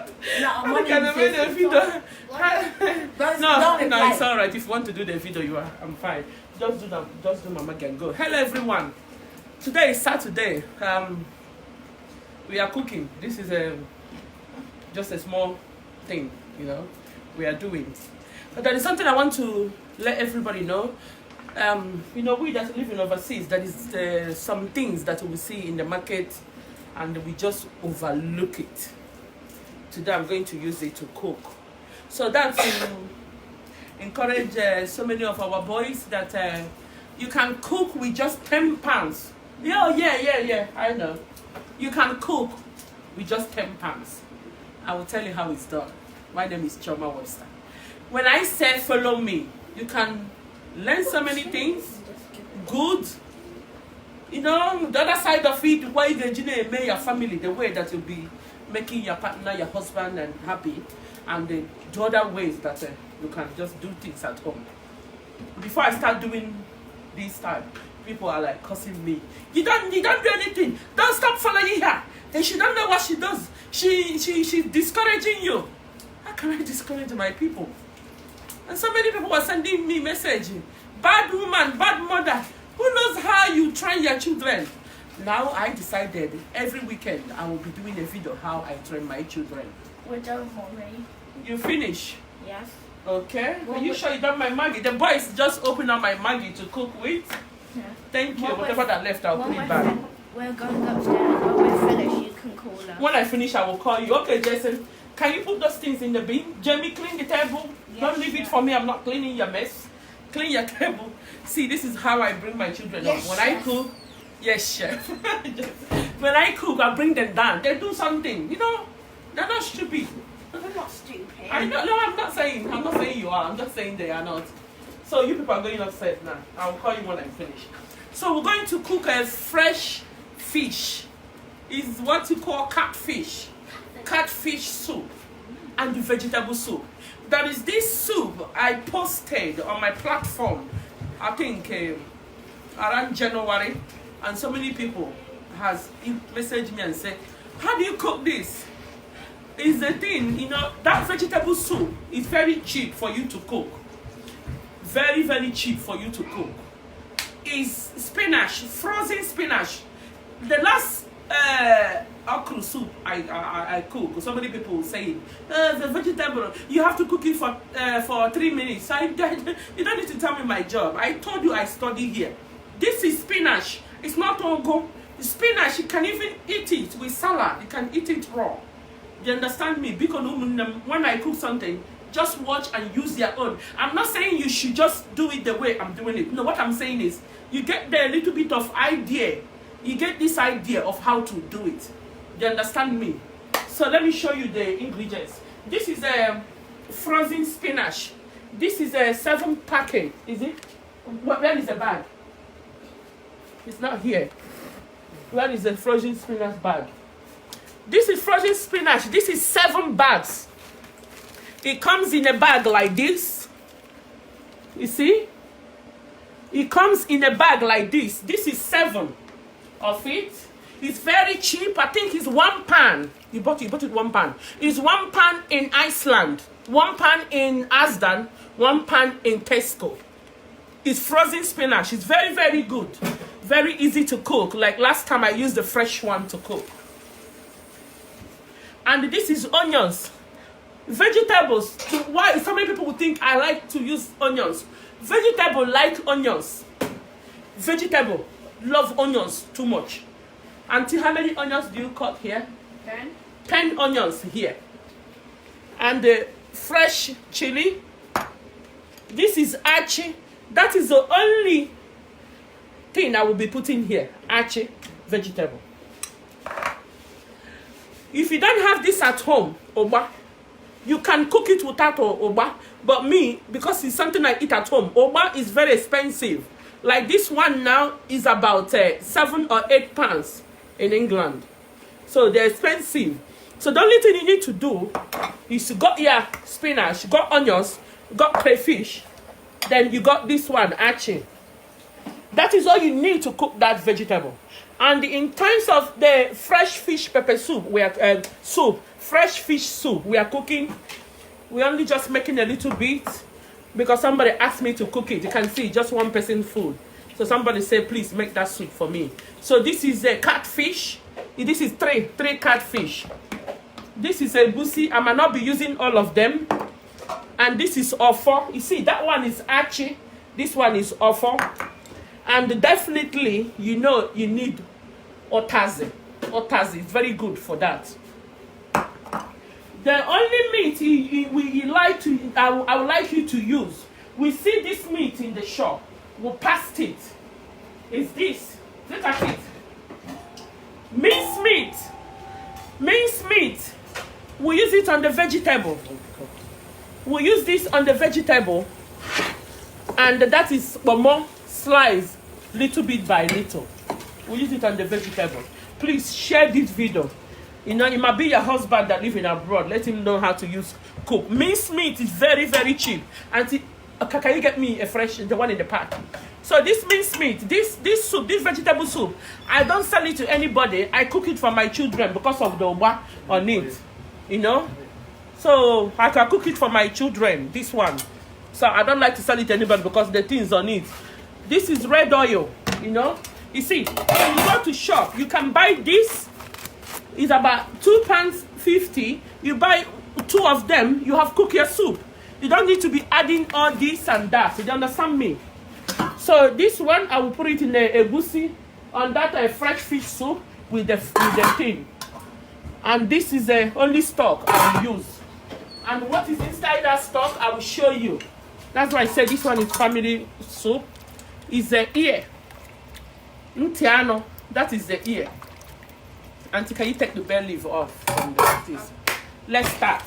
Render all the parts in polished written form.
I can make the video. No, it's all right. If you want to do the video, I'm fine. Just do that. Just do Mama Gang. Go. Hello, everyone. Today is Saturday. We are cooking. This is just a small thing, we are doing. But there is something I want to let everybody know. We that live in overseas, there is some things that we see in the market and we just overlook it. Today I'm going to use it to cook. So that's encourage so many of our boys that you can cook with just 10 pounds. Yeah, I know. You can cook with just 10 pounds. I will tell you how it's done. My name is Chioma Webster. When I say follow me, you can learn so many things. Good. The other side of it, why you can make your family the way that you'll be making your partner, your husband, and happy, and the other ways that you can just do things at home. Before I start doing this time, people are like cussing me. You don't do anything. Don't stop following her. And she don't know what she does. She's discouraging you. How can I discourage my people? And so many people were sending me message. Bad woman, bad mother. Who knows how you train your children? Now I decided every weekend I will be doing a video how I train my children. We're done already. You finish? Yes. Okay. Are you sure you done my Maggie? The boys just opened up my Maggie to cook with. Yeah. Thank you. Whatever that left, I'll put it back. We're going upstairs. When we're finished, you can call us. When I finish, I will call you. Okay, Jason. Can you put those things in the bin? Jamie, clean the table. Yes, don't leave it for me. I'm not cleaning your mess. Clean your table. See, this is how I bring my children up. When I cook, yes, chef. When I cook, I bring them down. They do something. They're not stupid. They're not stupid. I know. No, I'm not saying you are. I'm just saying they are not. So you people are going upstairs now. I'll call you when I finish. So we're going to cook a fresh fish. It's what you call catfish. Catfish soup and the vegetable soup. There is this soup I posted on my platform, I think around January, and so many people has messaged me and said, how do you cook this? Is the thing, that vegetable soup is very cheap for you to cook. Very, very cheap for you to cook. Is spinach, frozen spinach. The last okra soup I cook, so many people saying the vegetable you have to cook it for 3 minutes. You don't need to tell me my job. I told you I study here. This is spinach. It's not ogo. Spinach, you can even eat it with salad. You can eat it raw. You understand me? Because when I cook something, just watch and use your own. I'm not saying you should just do it the way I'm doing it. No, what I'm saying is you get the little bit of idea. You get this idea of how to do it. You understand me? So let me show you the ingredients. This is a frozen spinach. This is a 7 packet. Is it? Where is the bag? It's not here. Where is the frozen spinach bag? This is frozen spinach. This is 7 bags. It comes in a bag like this. You see? It comes in a bag like this. This is 7 of it. It's very cheap. I think it's £1. You bought it £1. It's £1 in Iceland, £1 in Asda, £1 in Tesco. It's frozen spinach. It's very, very good. Very easy to cook. Like last time I used the fresh one to cook. And this is onions. Vegetables. Why so many people would think I like to use onions. Vegetable like onions. Vegetable love onions too much. Auntie, how many onions do you cut here? 10. 10 onions here. And the fresh chili. This is achi. That is the only thing I will be putting here. Achi, vegetable. If you don't have this at home, oba, you can cook it without oba. But me, because it's something I eat at home, oba is very expensive. Like this one now is about 7 or 8 pounds in England. So they're expensive. So the only thing you need to do is you got your spinach, you got onions, you got crayfish, then you got this one, achi. That is all you need to cook that vegetable. And in terms of the fresh fish pepper soup, fresh fish soup. We are cooking. We're only just making a little bit because somebody asked me to cook it. You can see just one person food. So somebody said, please make that soup for me. So this is a catfish. This is three catfish. This is a egusi. I might not be using all of them. And this is ofo. You see, that one is achi. This one is ofo. And definitely, you know, you need otazi. Otazi is very good for that. The only meat I would like you to use. We see this meat in the shop. We passed it. Is this? Look at it. Minced meat. Minced meat. We use it on the vegetable. We use this on the vegetable. And that is more sliced little bit by little. We use it on the vegetable. Please share this video. You know, it might be your husband that lives in abroad. Let him know how to cook. Minced meat is very, very cheap. And can you get me a fresh, the one in the pack? So this minced meat, this soup, this vegetable soup, I don't sell it to anybody. I cook it for my children because of the oba on it. You know? So I can cook it for my children, this one. So I don't like to sell it to anybody because the things on it. This is red oil, you know? You see, when you go to shop, you can buy this. It's about £2.50. You buy 2 of them, you have cooked your soup. You don't need to be adding all this and that. You understand me? So this one, I will put it in a egusi on that fresh fish soup with the thing. And this is the only stock I will use. And what is inside that stock, I will show you. That's why I said this one is family soup. It's the ear. Nutiano, that is the ear. Auntie, can you take the bell leaf off from this? Let's start.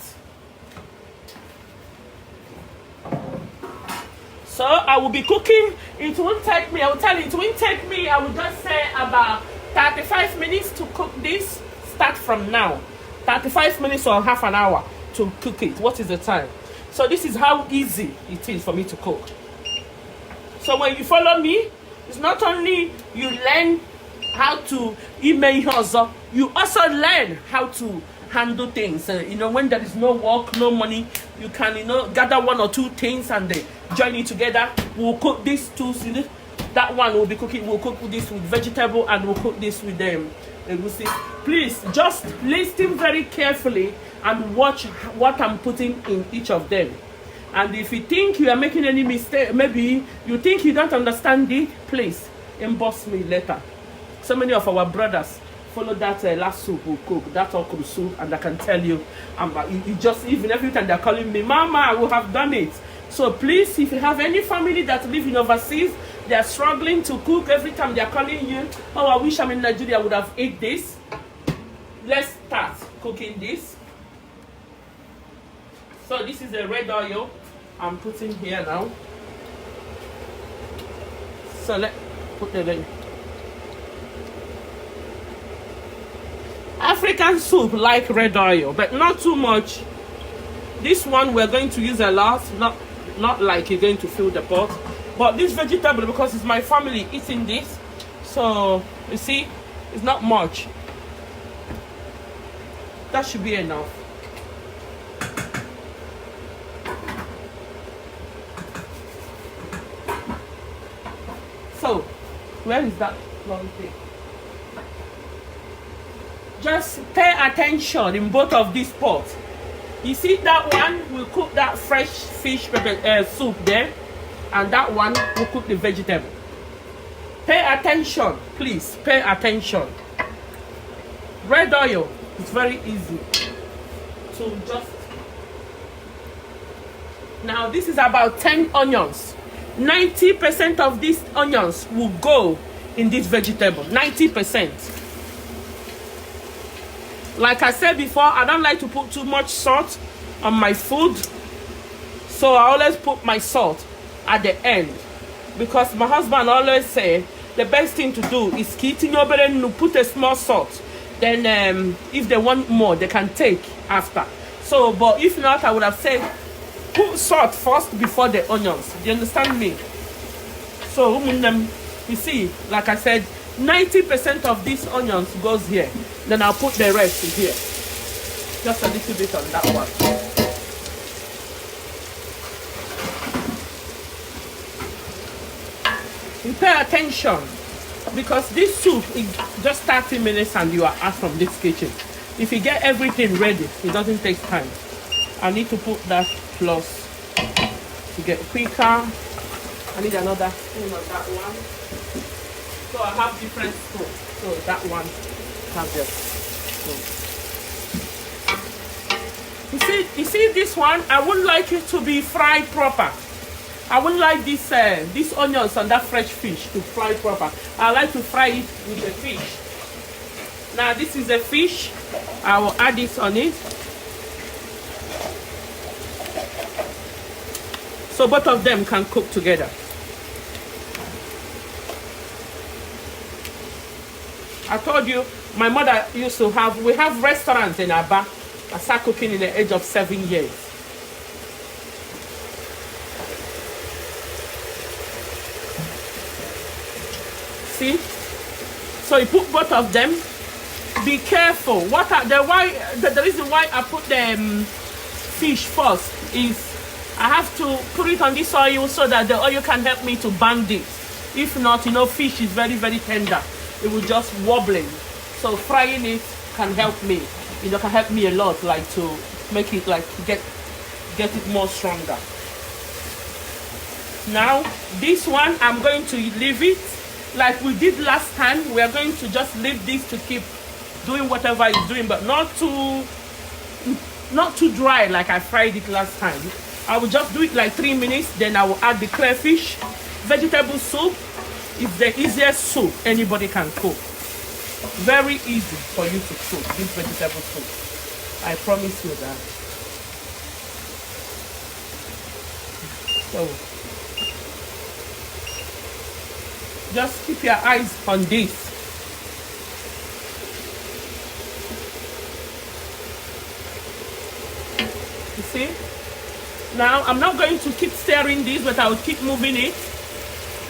So I will be cooking. It won't take me, I will tell you, it won't take me, I will just say about 35 minutes to cook this. Start from now. 35 minutes or half an hour to cook it. What is the time? So this is how easy it is for me to cook. So when you follow me, it's not only you learn how to email hustle, you also learn how to handle things. You know, when there is no work, no money, you can, you know, gather 1 or 2 things and join it together. We'll cook these 2. See, that one will be cooking. We'll cook this with vegetable and we'll cook this with them. Please just listen very carefully and watch what I'm putting in each of them. And if you think you are making any mistake, maybe you think you don't understand it, please inbox me later. So many of our brothers follow that last soup we cook, that okra soup, and I can tell you, you just, even every time they're calling me, Mama, I will have done it. So please, if you have any family that live in overseas, they are struggling to cook, every time they are calling you, oh, I wish I'm in Nigeria, I would have ate this. Let's start cooking this. So this is the red oil I'm putting here now. So let's put the red. African soup like red oil, but not too much. This one we're going to use a lot, not like you're going to fill the pot. But this vegetable, because it's my family eating this, so you see, it's not much. That should be enough. So, where is that long thing? Just pay attention in both of these pots. You see that one will cook that fresh fish soup there, and that one will cook the vegetable. Pay attention, please. Pay attention. Red oil is very easy to just. Now this is about 10 onions. 90% of these onions will go in this vegetable. 90%. Like I said before, I don't like to put too much salt on my food. So I always put my salt at the end. Because my husband always say the best thing to do is put a small salt. Then if they want more, they can take after. So, but if not, I would have said put salt first before the onions. Do you understand me? So, you see, like I said, 90% of these onions goes here. Then I'll put the rest in here. Just a little bit on that one. You pay attention because this soup is just 30 minutes and you are out from this kitchen. If you get everything ready, it doesn't take time. I need to put that plus to get quicker. I need another spoon on that one. So I have different spoons. So that one has the spoon. You see this one? I wouldn't like it to be fried proper. I wouldn't like these onions and that fresh fish to fry proper. I like to fry it with the fish. Now this is a fish. I will add this on it. So both of them can cook together. I told you, my mother used to have, we have restaurants in Aba. I started cooking in the age of 7 years. See? So you put both of them. Be careful. The reason why I put the fish first is I have to put it on this oil so that the oil can help me to band it. If not, you know, fish is very, very tender. It will just wobbling. So frying it can help me. You know, can help me a lot, like to make it like get it more stronger. Now this one I'm going to leave it like we did last time. We are going to just leave this to keep doing whatever it's doing, but not too dry like I fried it last time. I will just do it like 3 minutes, then I will add the crayfish. Vegetable soup is the easiest soup anybody can cook. Very easy for you to cook this vegetable soup. I promise you that. So just keep your eyes on this. You see? Now I'm not going to keep stirring this, but I will keep moving it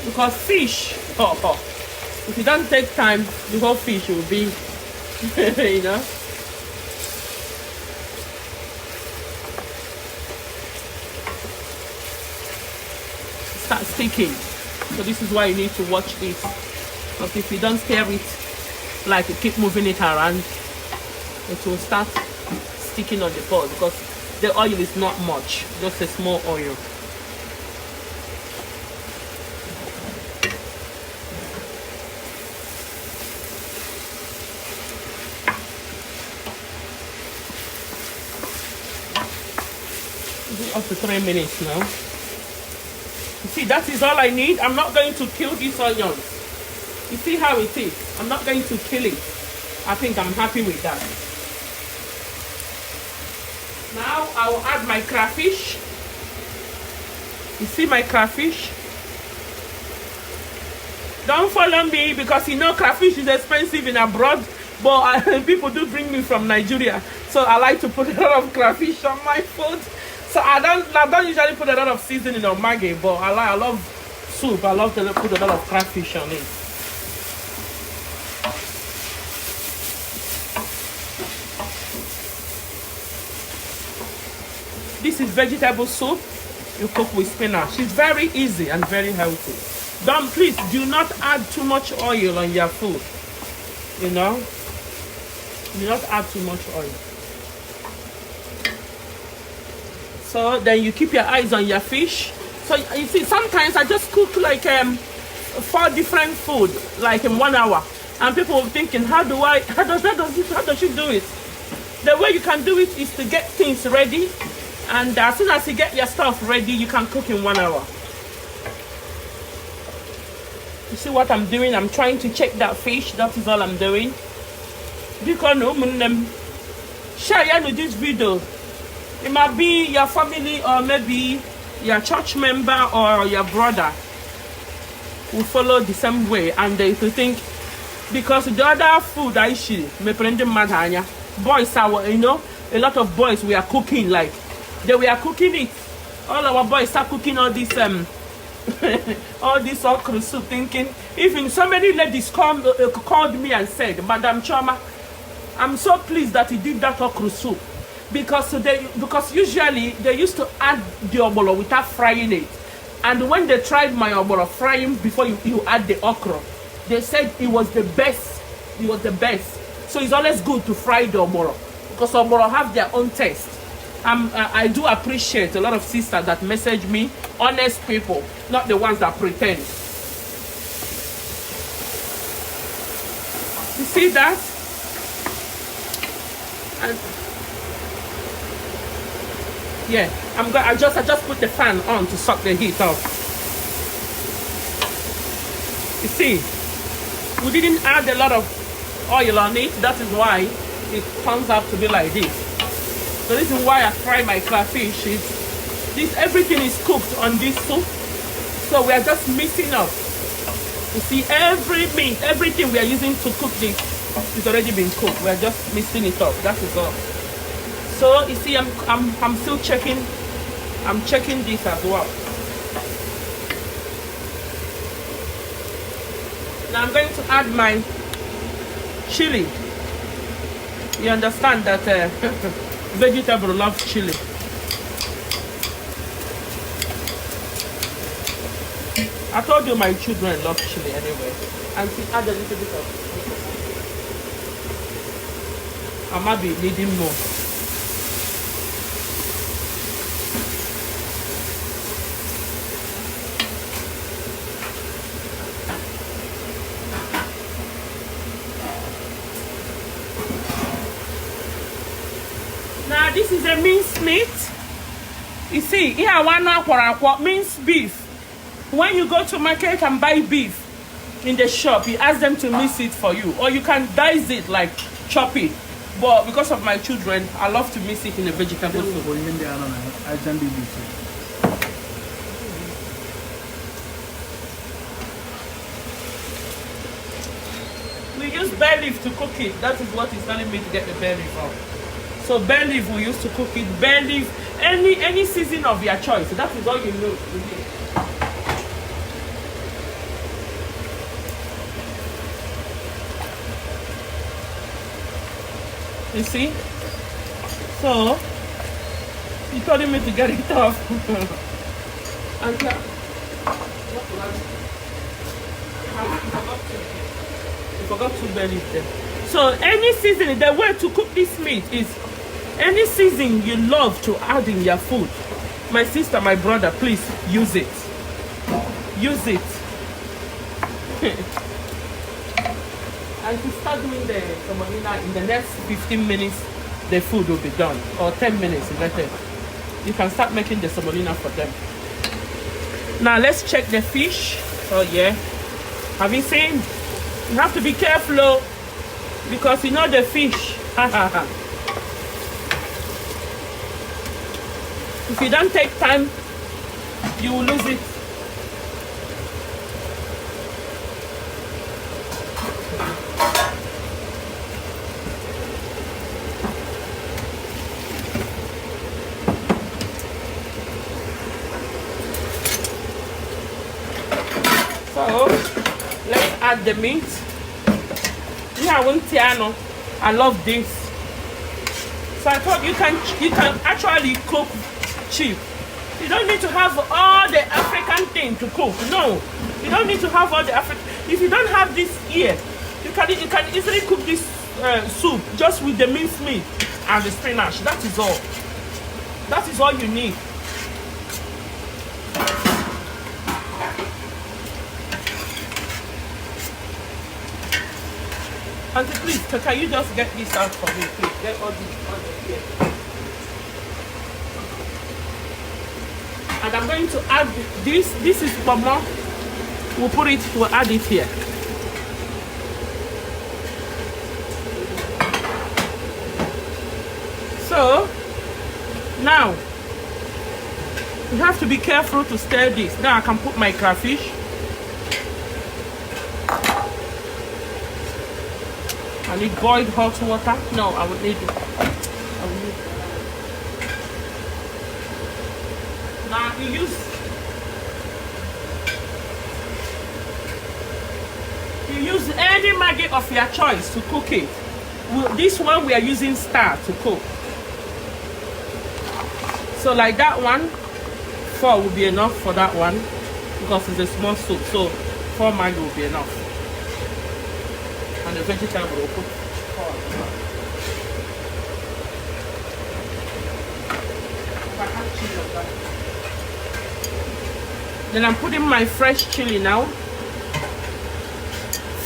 because fish, if you don't take time, the whole fish will be, you know. Start sticking. So this is why you need to watch this. Because if you don't stir it, like you keep moving it around, it will start sticking on the pot because the oil is not much, just a small oil. Up to 3 minutes now. You see, that is all I need. I'm not going to kill these onions. You see how it is? I'm not going to kill it. I think I'm happy with that. Now I will add my crayfish. You see my crayfish? Don't follow me because you know crayfish is expensive in abroad, but people do bring me from Nigeria, so I like to put a lot of crayfish on my food. So I don't usually put a lot of seasoning on Maggi, but I love soup. I love to put a lot of crayfish on it. This is vegetable soup you cook with spinach. It's very easy and very healthy. Please do not add too much oil on your food. You know, do not add too much oil. So then you keep your eyes on your fish. So you see, sometimes I just cook like 4 different food like in 1 hour, and people will thinking, how does she do it? The way you can do it is to get things ready, and as soon as you get your stuff ready, you can cook in 1 hour. You see what I'm doing? I'm trying to check that fish. That is all I'm doing. Because share this video. It might be your family or maybe your church member or your brother will follow the same way, and they will think, because the other food I see, boys are, you know, a lot of boys we are cooking like they were cooking it. All our boys start cooking all this all this okra soup, thinking, even so many ladies called me and said, Madam Choma, I'm so pleased that he did that okra soup. because usually they used to add the obolo without frying it, and when they tried my obolo frying before you add the okra, they said it was the best. It was the best. So it's always good to fry the obolo because obolo have their own taste. I do appreciate a lot of sisters that message me, honest people, not the ones that pretend. You see that? And yeah, I just put the fan on to suck the heat off. You see, we didn't add a lot of oil on it. That is why it turns out to be like this. The reason why I fry my crayfish is this, everything is cooked on this soup, so we are just mixing up. You see, every meat, everything we are using to cook this is already been cooked. We are just mixing it up. That is all. So you see, I'm still checking. I'm checking this as well. Now I'm going to add my chili. You understand that vegetable loves chili. I told you my children love chili anyway. And to add a little bit of, I might be needing more. Now this is a minced meat. You see, here one minced beef. When you go to market and buy beef in the shop, you ask them to mix it for you, or you can dice it, like chop it. But because of my children, I love to mix it in a vegetable soup. We use bay leaf to cook it. That is what is telling me to get the bay leaf out. So bay leaf we used to cook it. Bay leaf, any season of your choice. That is all you know. You see? So he told me to get it off. And I forgot to burn it there. So any season, the way to cook this meat is any season you love to add in your food. My sister, my brother, please use it. Use it. And to start doing the semolina in the next 15 minutes, the food will be done. Or 10 minutes later. You can start making the semolina for them. Now let's check the fish. Oh yeah. Have you seen? You have to be careful because you know the fish. If you don't take time, you will lose it. So let's add the meat. Yeah, I love this. So I thought you can actually cook cheap. You don't need to have all the African thing to cook. No, you don't need to have all the African. If you don't have this here, you can easily cook this soup just with the minced meat and the spinach. That is all. That is all you need. Auntie, please, can you just get this out for me, please? Get all this out of here. And I'm going to add this. This is mama. We'll add it here. So now you have to be careful to stir this. Now I can put my crayfish. I need boiled hot water. No, I would need it. Now you use any Maggi of your choice to cook it. This one we are using Star to cook. So like that one, 4 will be enough for that one because it's a small soup. So 4 Maggi will be enough. And the vegetable will put 4 as well. If I have chili of that. Then I'm putting my fresh chili now.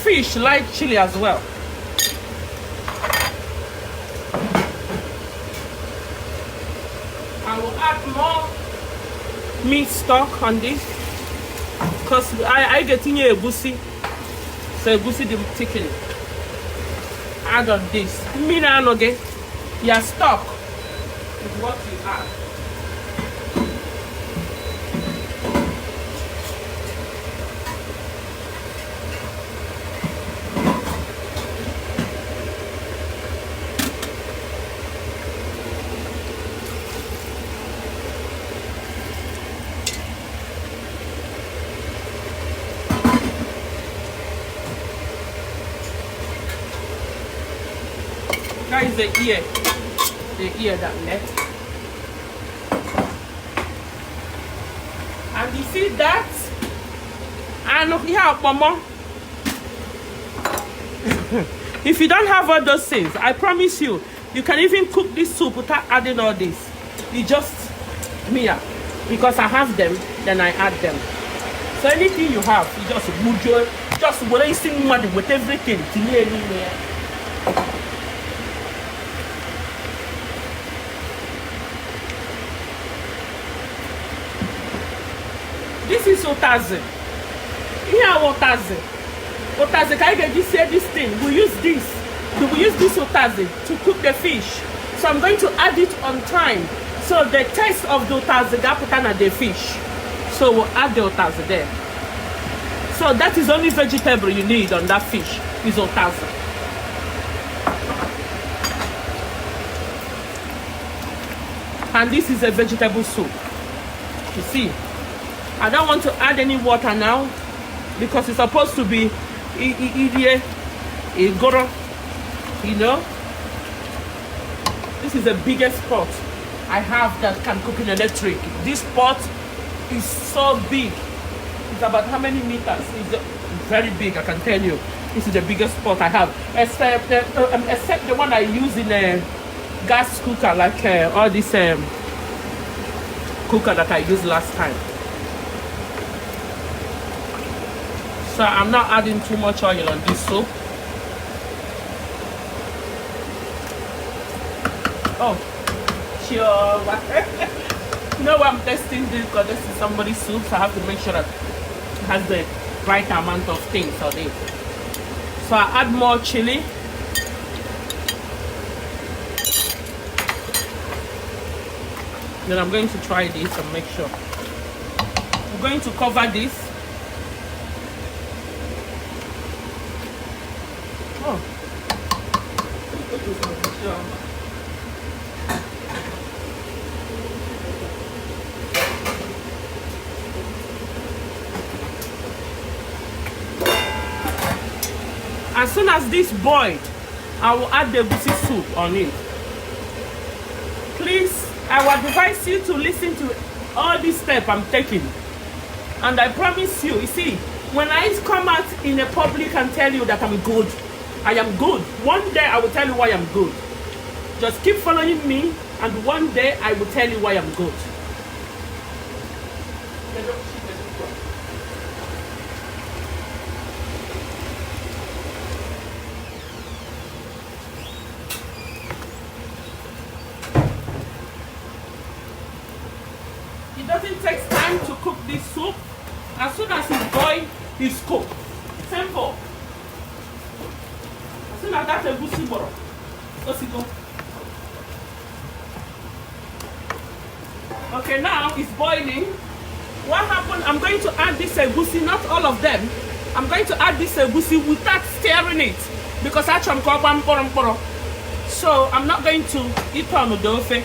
Fish like chili as well. I will add more meat stock on this because I get in here egusi, so egusi the chicken. Add on this. Mina noge, your stock is what you add. That is the ear that left. And you see that? And here, Mama. If you don't have all those things, I promise you, you can even cook this soup without adding all this. You just, because I have them, then I add them. So anything you have, you just wasting money with everything. This is otaze. Here otaze. Otaze, can I get this here, this thing? We use this. We use this otaze to cook the fish. So I'm going to add it on time. So the taste of the otaze got put on the fish. So we'll add the otaze there. So that is only vegetable you need on that fish is otaze. And this is a vegetable soup. You see? I don't want to add any water now because it's supposed to be goro, you know. This is the biggest pot I have that can cook in electric. This pot is so big. It's about how many meters? It's very big, I can tell you. This is the biggest pot I have, except the one I use in a gas cooker, like all this cooker that I used last time. So I'm not adding too much oil on this soup. Oh, sure. You know why I'm testing this? Because this is somebody's soup, so I have to make sure that it has the right amount of things on it. So I add more chili. Then I'm going to try this and make sure. I'm going to cover this. Oh. As soon as this boiled, I will add the egusi soup on it. Please, I will advise you to listen to all these steps I'm taking. And I promise you, you see, when I come out in a public and tell you that I'm good, I am good. One day I will tell you why I'm good. Just keep following me, and one day I will tell you why I'm good. It doesn't take time to cook this soup. As soon as it's boiled, it's cooked. Simple. As soon as that's a egusi boro, let's go. Okay, now it's boiling. What happened? I'm going to add this egusi, not all of them. I'm going to add this egusi without stirring it because actually I'm going to. So I'm not going to eat on the ofe.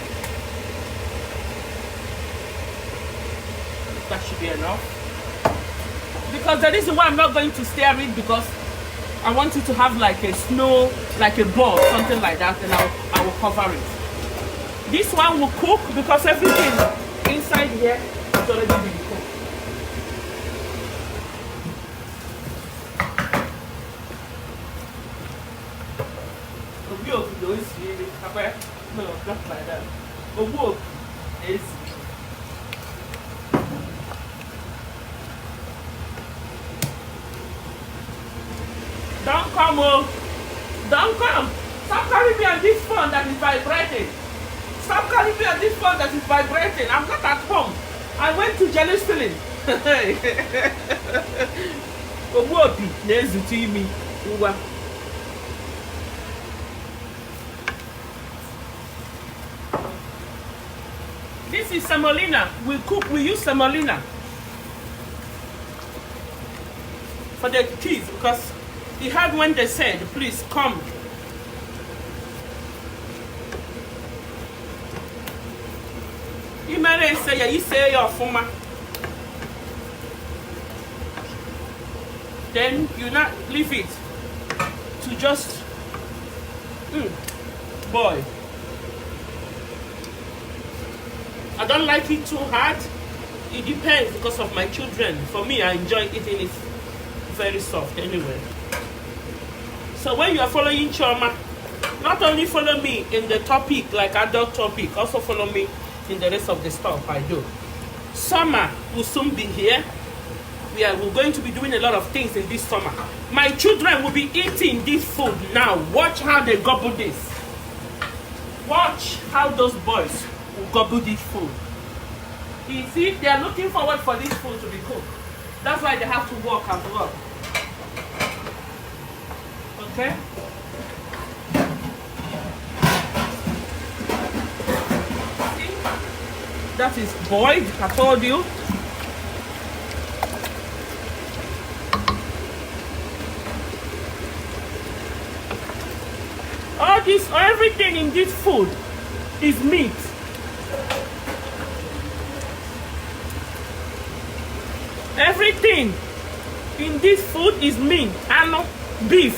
That should be enough. Because the reason why I'm not going to stir it because I want it to have like a snow, like a ball, something like that, and I will cover it. This one will cook because everything inside here is already been cooked. No, not like that. Is don't come, oh. Don't come. Stop calling me on this phone that is vibrating. Stop calling me on this phone that is vibrating. I'm not at home. I went to Jerusalem. This is semolina. We use semolina for the kids because he heard when they said, please come. You may say, you say your former. Then you not leave it to just boil. I don't like it too hard. It depends because of my children. For me, I enjoy eating it very soft anyway. So when you are following Chioma, not only follow me in the topic, like adult topic, also follow me in the rest of the stuff I do. Summer will soon be here. We're going to be doing a lot of things in this summer. My children will be eating this food now. Watch how they gobble this. Watch how those boys will gobble this food. You see, they are looking forward for this food to be cooked. That's why they have to work as well. Okay? See? That is boiled, I told you. All this, everything in this food is meat. Everything in this food is meat. Ano, beef.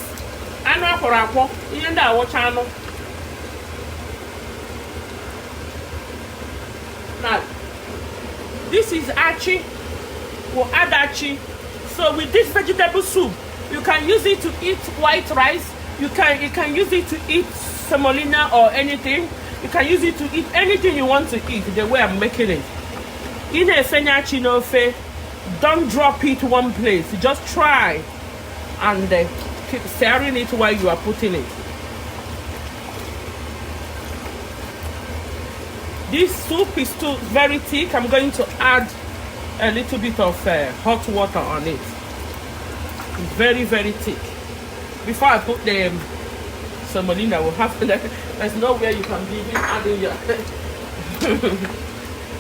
Ano akorako. Iyenda watch ano. Now, this is achi. We'll add achi. So with this vegetable soup, you can use it to eat white rice. You can use it to eat semolina or anything. You can use it to eat anything you want to eat, the way I'm making it. In a fenyachi nofe, don't drop it one place. Just try and keep stirring it while you are putting it. This soup is still very thick. I'm going to add a little bit of hot water on it. It's very, very thick. Before I put the semolina, we'll have to, there's nowhere you can be adding your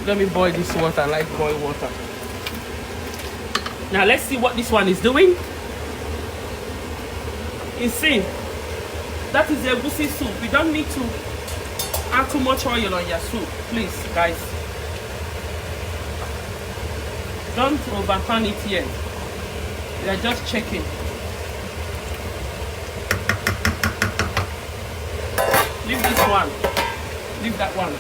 let me boil this water. I like boiled water. Now let's see what this one is doing. You see, that is the egusi soup. You don't need to add too much oil on your soup, please, guys. Don't overturn it yet. You are just checking. Leave this one. Leave that one.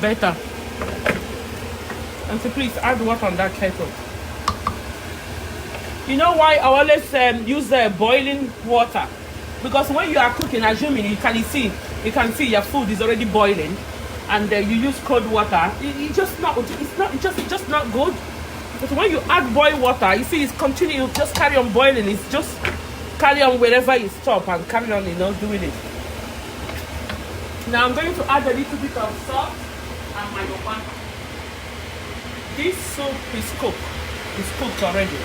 Better. And so please add water on that kettle. You know why I always use boiling water? Because when you are cooking, assuming you can see your food is already boiling, and you use cold water, it's just not good. But when you add boiled water, you see it's continue, just carry on boiling. It's just carry on wherever you stop and carry on, doing it. Now I'm going to add a little bit of salt and my opan. This soup is cooked. It's cooked already.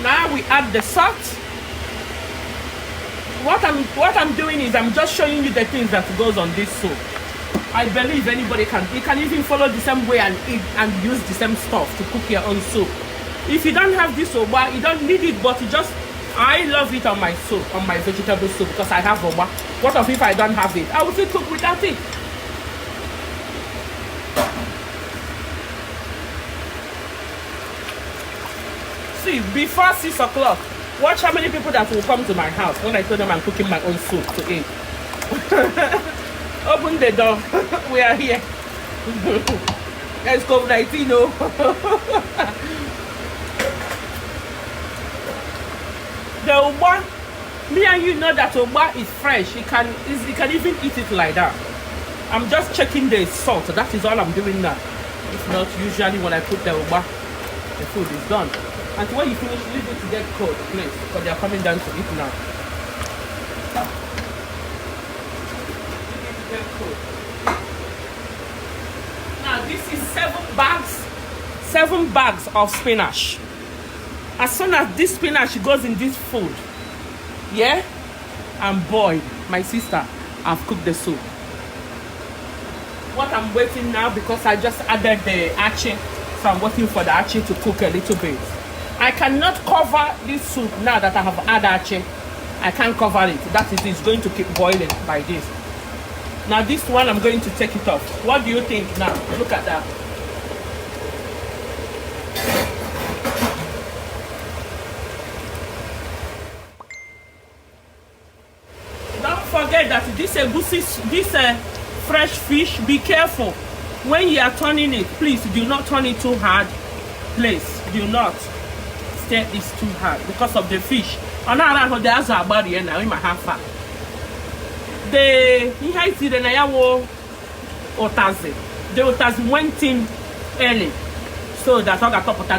Now we add the salt. What I'm doing is I'm just showing you the things that goes on this soup. I believe anybody you can even follow the same way and eat and use the same stuff to cook your own soup. If you don't have this oba, you don't need it, but I love it on my soup, on my vegetable soup, because I have oba. What if I don't have it? I will still cook without it. See, before 6 o'clock, watch how many people that will come to my house when I tell them I'm cooking my own soup to eat. Open the door. We are here. It's COVID-19, no. The uba, me and you know that uba is fresh. You can even eat it like that. I'm just checking the salt. That is all I'm doing now. If not, usually when I put the uba, the food is done. And when you finish, leave it to get cold, please, because they are coming down to eat now. Leave it to get cold. Now this is 7 bags of spinach. As soon as this spinach goes in this food, yeah, and boy, my sister, I've cooked the soup. What I'm waiting now, because I just added the achi, so I'm waiting for the achi to cook a little bit. I cannot cover this soup now that I have added achi. I can't cover it. That is, it's going to keep boiling by this. Now this one, I'm going to take it off. What do you think now? Look at that. Don't forget that this fresh fish, be careful. When you are turning it, please do not turn it too hard. Please do not stir this too hard because of the fish. The otazi went in early, so that's all got top of the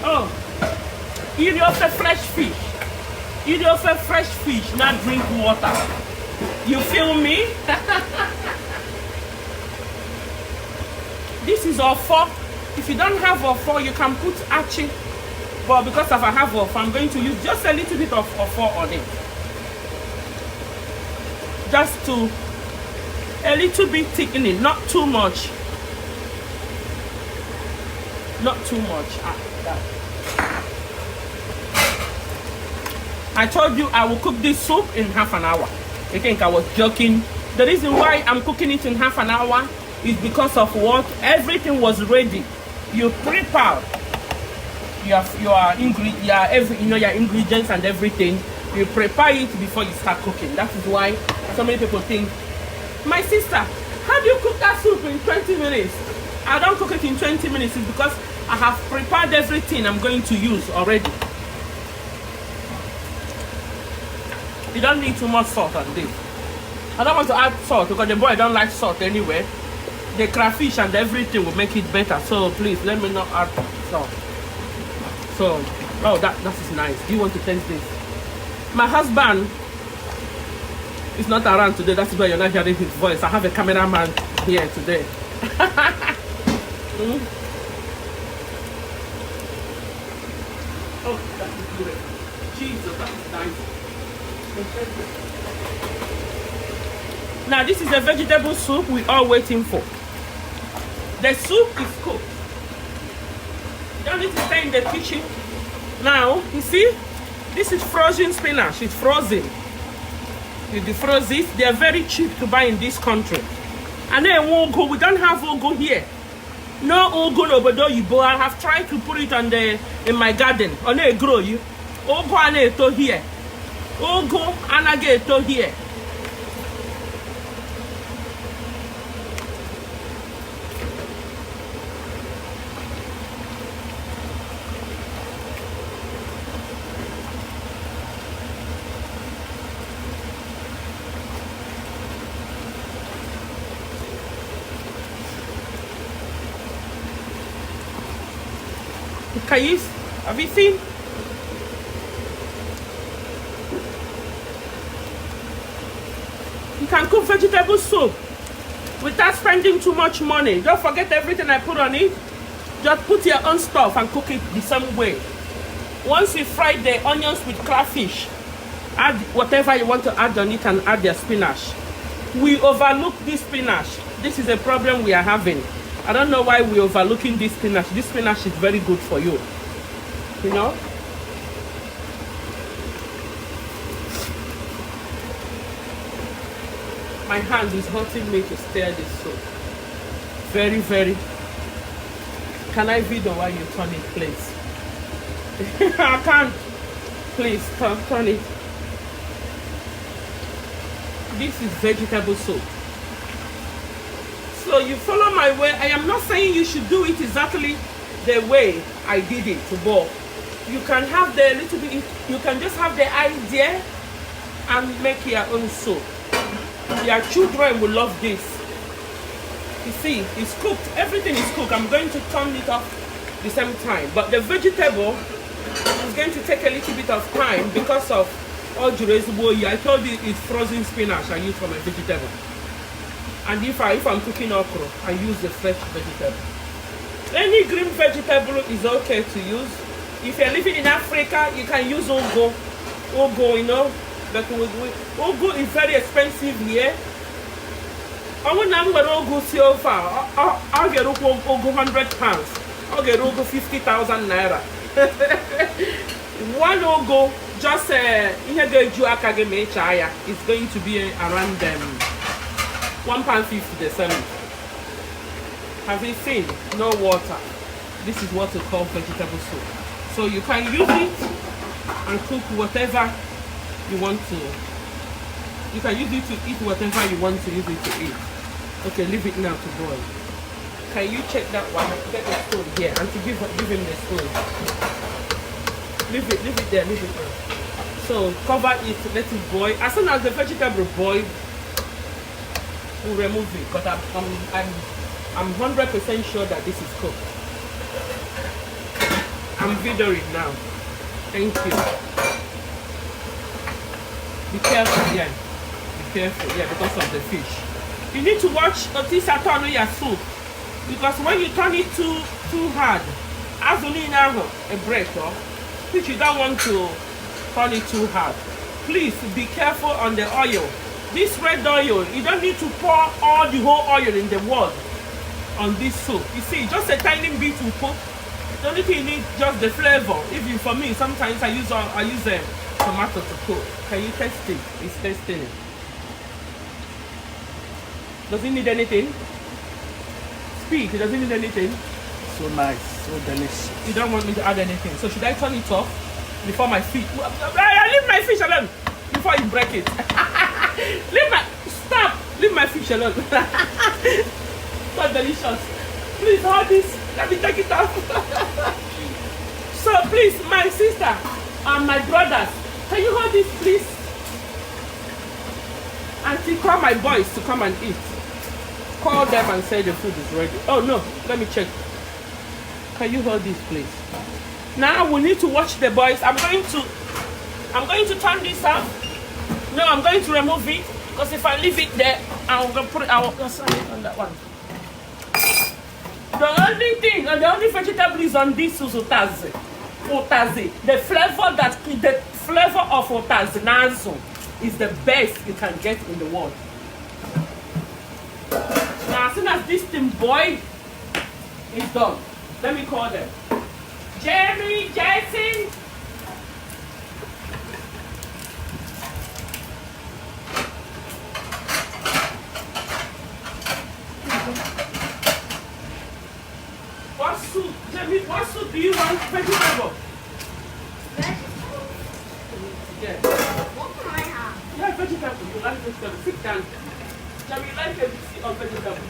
oh, eat your fresh fish. Eat your fresh fish, not drink water. You feel me? This is ofo. If you don't have ofo, you can put achi. But because if I have ofo, I'm going to use just a little bit of ofo on it. Just to a little bit thickening, not too much. Not too much. I told you I will cook this soup in half an hour. You think I was joking? The reason why I'm cooking it in half an hour is because of what? Everything was ready. You prepare your ingredients and everything. You prepare it before you start cooking. That is why so many people think, my sister, how do you cook that soup in 20 minutes? I don't cook it in 20 minutes. It's because I have prepared everything I'm going to use already. You don't need too much salt on this. I don't want to add salt because the boy don't like salt anyway. The crayfish and everything will make it better. So please let me not add salt. So, oh, that is nice. Do you want to taste this? My husband is not around today. That's why you're not hearing his voice. I have a cameraman here today. Oh, that is good. Jesus, that is nice. Now this is a vegetable soup we are waiting for. The soup is cooked. You don't need to stay in the kitchen. Now, you see, this is frozen spinach. It's frozen. You defroze it. They are very cheap to buy in this country. And then ugu, we don't have ugu here. No ugu no bodo yibo. I have tried to put it on in my garden. On a grow you. Ugu ane here. Ugu anage here. Kais, have you seen? You can cook vegetable soup without spending too much money. Don't forget everything I put on it. Just put your own stuff and cook it the same way. Once you fry the onions with crayfish, add whatever you want to add on it and add your spinach. We overlook this spinach. This is a problem we are having. I don't know why we're overlooking this spinach. This spinach is very good for you. You know? My hand is hurting me to stir this soup. Very, very. Can I video while you turn it, please? I can't. Please turn it. This is vegetable soup. So you follow my way. I am not saying you should do it exactly the way I did it, but you can have the little bit, you can just have the idea and make your own soup. Your children will love this. You see, it's cooked, everything is cooked. I'm going to turn it off the same time, but the vegetable is going to take a little bit of time because of all the I told you it's frozen spinach I use for my vegetable. And if I'm cooking okra, I use the fresh vegetable. Any green vegetable is okay to use. If you're living in Africa, you can use ugu. Ugu, you know, but ugu is very expensive here. I want to ugu so far. I'll get ugu £100. I'll get ugu 50,000 naira. One ugu, just is going to be around £1.50 the selling. Have you seen? No water. This is what we call vegetable soup. So you can use it and cook whatever you want to. You can use it to eat whatever you want to use it to eat. Okay, leave it now to boil. Can you check that one? Get the spoon here and to give him the spoon. Leave it there, leave it there. So cover it, let it boil. As soon as the vegetable boils, we'll remove it because I'm 100% sure that this is cooked. I'm videoing now. Thank you. Be careful, yeah. Be careful, yeah, because of the fish. You need to watch Otisa turn your soup because when you turn it too hard, as only now a break, which you don't want to turn it too hard. Please be careful on the oil. This red oil, you don't need to pour all the whole oil in the world on this soup. You see, just a tiny bit will put. The only thing you need just the flavor. Even for me, sometimes I use tomato to cook. Can you taste it? It's tasting it. Does it need anything? Speak. Does it need anything? So nice, so delicious. You don't want me to add anything. So should I turn it off before my fish? I leave my fish alone before you break it. Stop. Leave my fish alone. So delicious. Please hold this. Let me take it off. So please, my sister and my brothers, can you hold this, please? Auntie, call my boys to come and eat. Call them and say the food is ready. Oh no, let me check. Can you hold this, please? Now we need to watch the boys. I'm going to turn this off. No, I'm going to remove it because if I leave it there, I'm gonna put it. I'll sign it on that one. The only thing and the only vegetable is on this is otaze. Otaze. The flavor of otaze nazo is the best you can get in the world. Now, as soon as this thing boils, it's done. Let me call them. Jeremy, Jason. What soup? Jeremy, what soup do you want? Vegetable? Yeah. What can I have? Yeah, vegetable. You like vegetable. Sit down. Jeremy, you like a vegetable?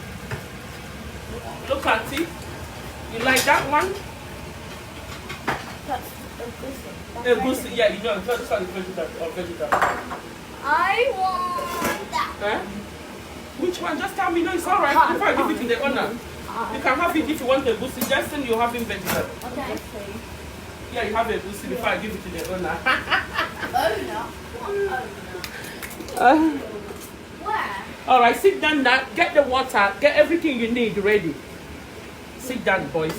Look at it. You like that one? That's a Egusi, yeah, you know, that's not vegetable. I want that. Eh? Which one? Just tell me. No, it's alright. Before I give it to the owner. You can have it if you want egusi. Just then you have in vegetable. Okay. Yeah, you have egusi before I give it to the owner. Owner? Where? Alright, sit down now. Get the water. Get everything you need ready. Sit down, boys.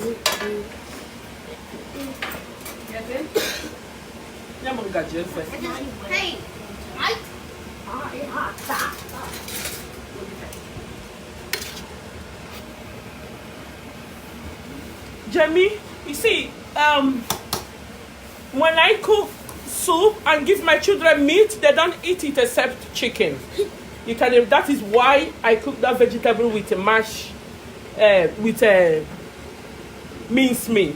Hey, Mike. Jamie, you see, when I cook soup and give my children meat, they don't eat it except chicken. That is why I cook that vegetable with a mash, with minced meat.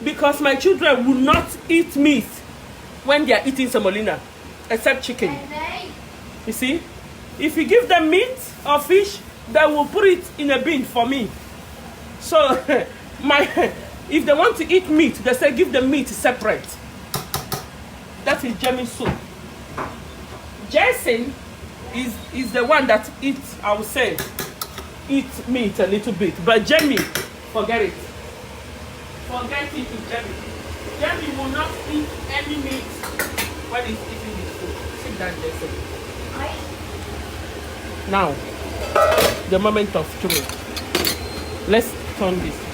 Because my children will not eat meat when they are eating semolina, except chicken. You see? If you give them meat or fish, they will put it in a bin for me. So, if they want to eat meat, they say give them meat separate. That is Jamie soup. Jason is the one that eats, I would say, eat meat a little bit. But Jamie, forget it. Forget it to Jamie. Jamie will not eat any meat when he's eating his food. Sit down, Jason. Now, the moment of truth. Let's turn this on.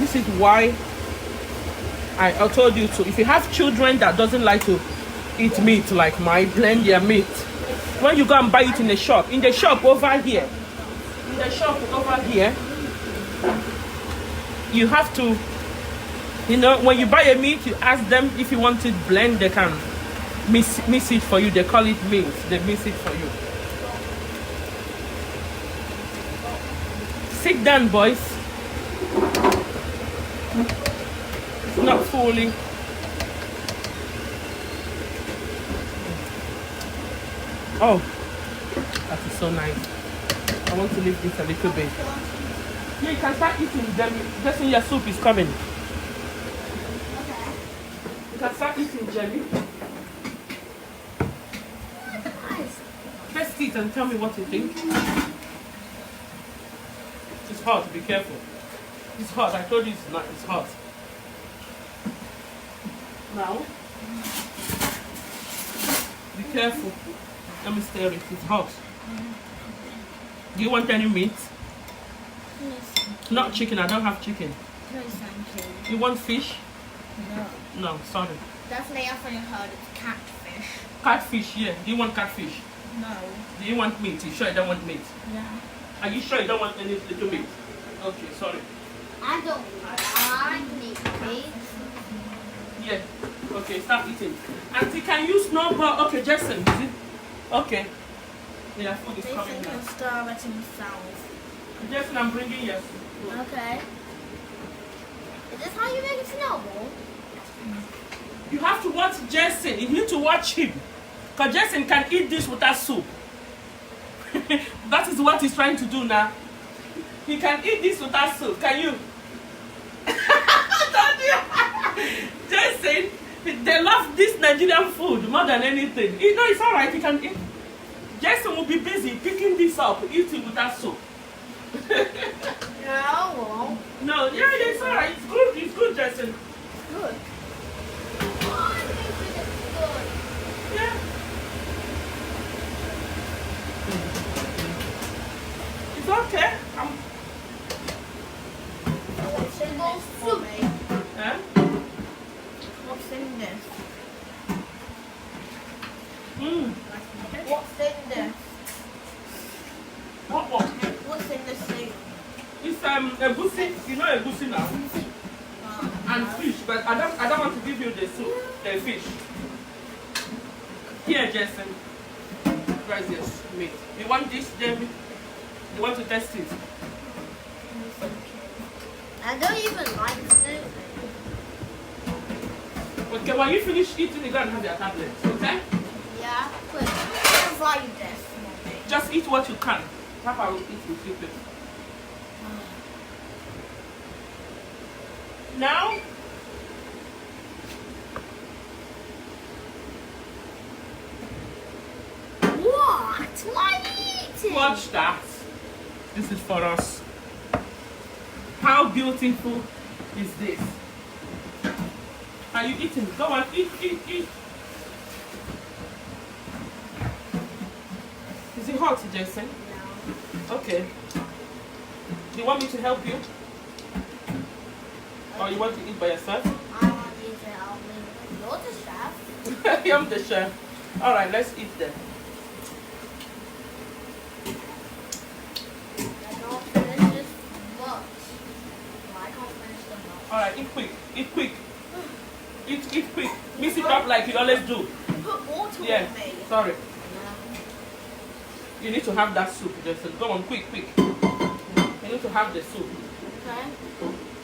This is why I told you to, if you have children that doesn't like to eat meat like mine, blend their meat. When you go and buy it in the shop over here, you have to, you know, when you buy a meat, you ask them if you want it blend, they can mix it for you. They call it mix. They mix it for you. Sit down, boys. It's not fully. Oh, that is so nice. I want to leave this a little bit. Yeah, you can start eating them. Just when your soup is coming. You can start eating, Jelly. Test it and tell me what you think. It's hot, be careful. It's hot, I told you it's not, it's hot. Now, be careful. Let me stir it, it's hot. Do you want any meat? Not chicken, I don't have chicken. No, thank you. You want fish? No. No, sorry. Definitely, I've only heard it's catfish. Catfish, yeah. Do you want catfish? No. Do you want meat? You sure you don't want meat? Yeah. Are you sure you don't want any little meat? Okay, sorry. I don't want meat. Yeah. Okay, start eating. Auntie, can you snowball? Okay, Jason, is it? Okay. Yeah, food is coming Jason now. can stir it himself. Jason, I'm bringing you food. Okay. Is this how you make a snowball? You have to watch Jason. You need to watch him. Because Jason can eat this without soup. That is what he's trying to do now. He can eat this without soup. Can you? Don't you? Jason, they love this Nigerian food more than anything. You know, it's alright. He can eat. Jason will be busy picking this up, eating without soup. No, I won't. No, yeah, it's alright. It's good. It's good, Jason. Good. Oh, I think it's good. Yeah. It's okay. What's in this for me? Huh? What's in this? What's in this? What? What's in the soup? It's egusi. You know egusi now. And fish, but I don't want to give you the soup, the fish. Here, Jason. Where's this meat? You want this, Jamie? You want to test it? I don't even like soup. Okay, when you finish eating, you're gonna have your tablet, okay? Yeah, quick. I'll fry this, Mommy. Just eat what you can. Papa will eat with you, please. Now, What? Why are you eating? watch that. This is for us. How beautiful is this? Are you eating? Go on, eat. Is it hot, Jason? No. Okay. Do you want me to help you? Or you want to eat by yourself? I want you to help me. You're the chef. I'm the chef. Alright, let's eat then. I don't finish this much. I can't finish the much. Alright, eat quick. Eat quick. Eat quick. Mix it up like you always do. Put water Yeah, on me. sorry. You need to have that soup. Just go on, quick. You need to have the soup. Okay.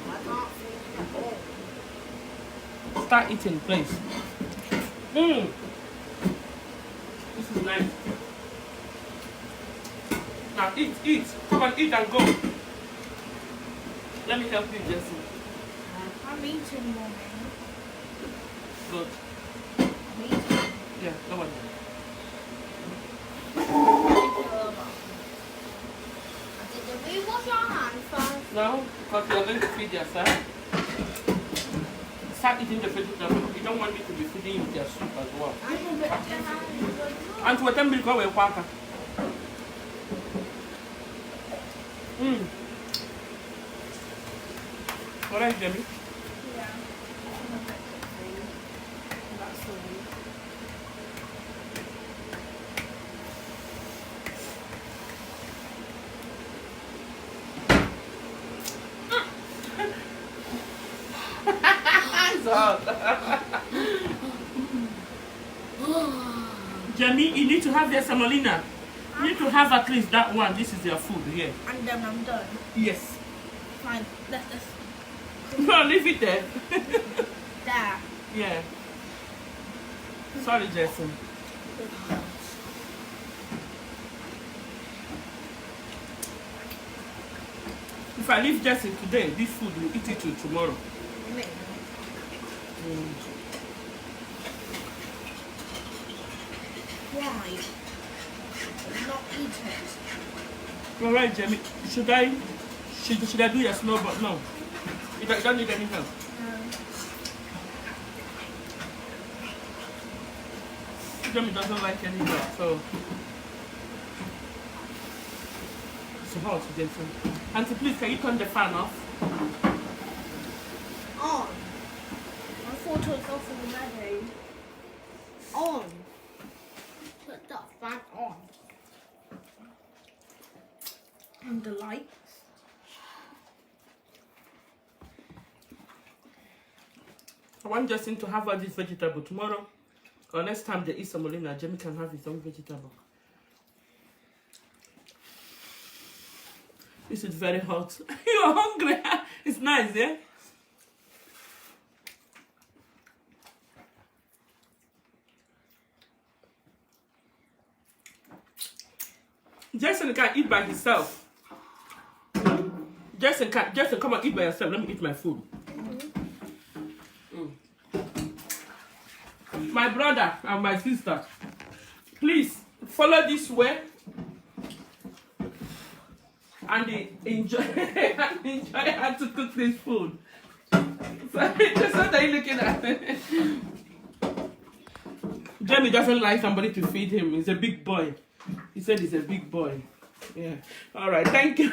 I can't finish at all. Start eating, please. This is nice. Now eat. Come on, eat and go. Let me help you, Jesse. I'm eating, Mommy. Good. I'm eating. Yeah, come on. Did we wash our hands first? No, because you're going to feed yourself. Start eating the vegetable. You don't want me to be feeding you with your soup as well. I can put your hands. And what time will go away, Quaka? All right, Jimmy. Yeah. That's all. Jamie, you need to have your semolina. You need to have at least that one. This is your food here. And then I'm done. Yes. Fine. Let's No, leave it there. there. Yeah. Sorry, Jason. If I leave Jason today, this food will eat it till tomorrow. Why? Not eat it. All right, Jamie. Should I do your snowball? No. You don't need any help. Jamie doesn't like any help, so it's hot, Jason. Auntie, please, can you turn the fan off? On. I thought it was off already. On. Put that fan on. And the lights. I want Justin to have all this vegetable tomorrow. Or next time they eat semolina, Jamie can have his own vegetable. This is very hot. You're hungry. It's nice, yeah? Jason can't eat by himself. Jason, come and eat by yourself. Let me eat my food. My brother and my sister, please follow this way and enjoy how to cook this food. So, just what are you looking at? Jamie doesn't like somebody to feed him. He's a big boy. He said he's a big boy. Yeah. All right. Thank you.